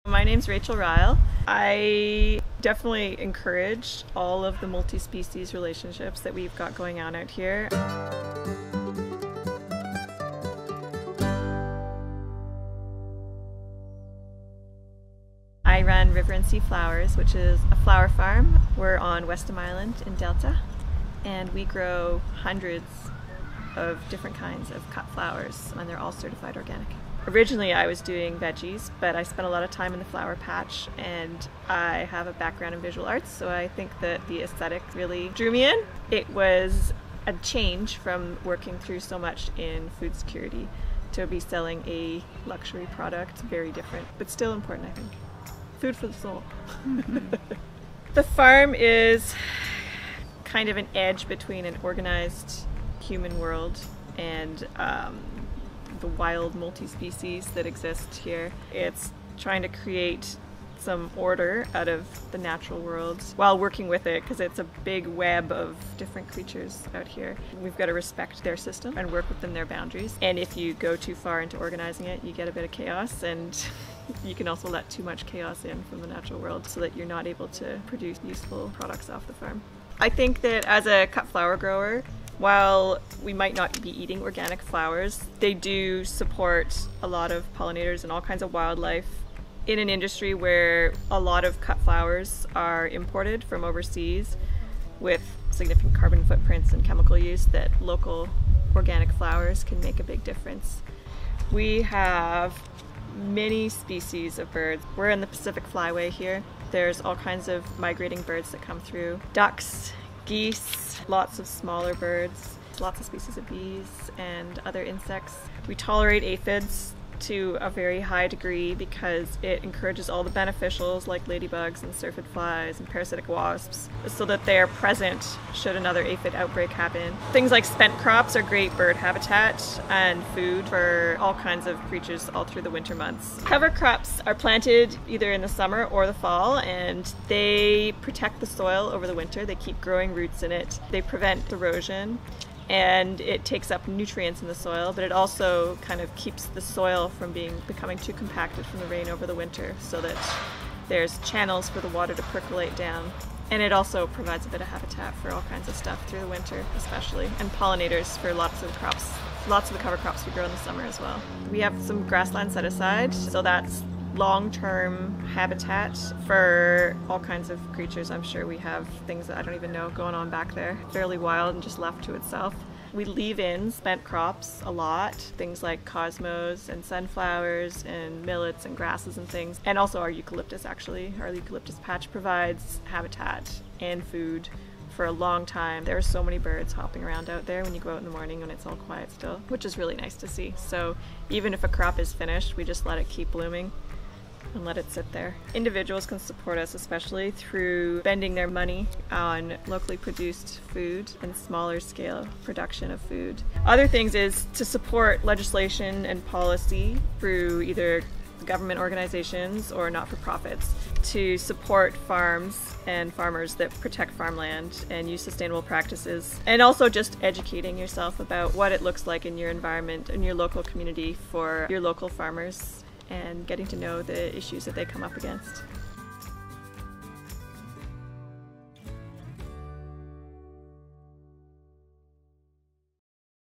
My name's Ryall. I definitely encourage all of the multi-species relationships that we've got going on out here. I run River and Sea Flowers, which is a flower farm. We're on Westham Island in Delta, and we grow hundreds of different kinds of cut flowers, and they're all certified organic. Originally I was doing veggies, but I spent a lot of time in the flower patch, and I have a background in visual arts, so I think that the aesthetic really drew me in. It was a change from working through so much in food security to be selling a luxury product. Very different, but still important, I think. Food for the soul. The farm is kind of an edge between an organized human world and the wild multi-species that exist here. It's trying to create some order out of the natural world while working with it, because it's a big web of different creatures out here. We've got to respect their system and work within their boundaries. And if you go too far into organizing it, you get a bit of chaos, and you can also let too much chaos in from the natural world so that you're not able to produce useful products off the farm. I think that as a cut flower grower, while we might not be eating organic flowers, they do support a lot of pollinators and all kinds of wildlife in an industry where a lot of cut flowers are imported from overseas with significant carbon footprints and chemical use. That local organic flowers can make a big difference. We have many species of birds. We're in the Pacific Flyway here. There's all kinds of migrating birds that come through. Ducks, geese, lots of smaller birds, lots of species of bees and other insects. We tolerate aphids to a very high degree because it encourages all the beneficials like ladybugs and syrphid flies and parasitic wasps so that they are present should another aphid outbreak happen. Things like spent crops are great bird habitat and food for all kinds of creatures all through the winter months. Cover crops are planted either in the summer or the fall, and they protect the soil over the winter. They keep growing roots in it. They prevent erosion, and it takes up nutrients in the soil, but it also kind of keeps the soil from becoming too compacted from the rain over the winter, so that there's channels for the water to percolate down. And it also provides a bit of habitat for all kinds of stuff through the winter especially, and pollinators for lots of crops, lots of the cover crops we grow in the summer as well. We have some grassland set aside, so that's long-term habitat for all kinds of creatures. I'm sure we have things that I don't even know going on back there. Fairly wild and just left to itself. We leave in spent crops a lot, things like cosmos and sunflowers and millets and grasses and things. And also our eucalyptus, actually. Our eucalyptus patch provides habitat and food for a long time. There are so many birds hopping around out there when you go out in the morning when it's all quiet still, which is really nice to see. So even if a crop is finished, we just let it keep blooming and let it sit there. Individuals can support us especially through spending their money on locally produced food and smaller scale production of food. Other things is to support legislation and policy through either government organizations or not-for-profits to support farms and farmers that protect farmland and use sustainable practices, and also just educating yourself about what it looks like in your environment, in your local community for your local farmers, and getting to know the issues that they come up against.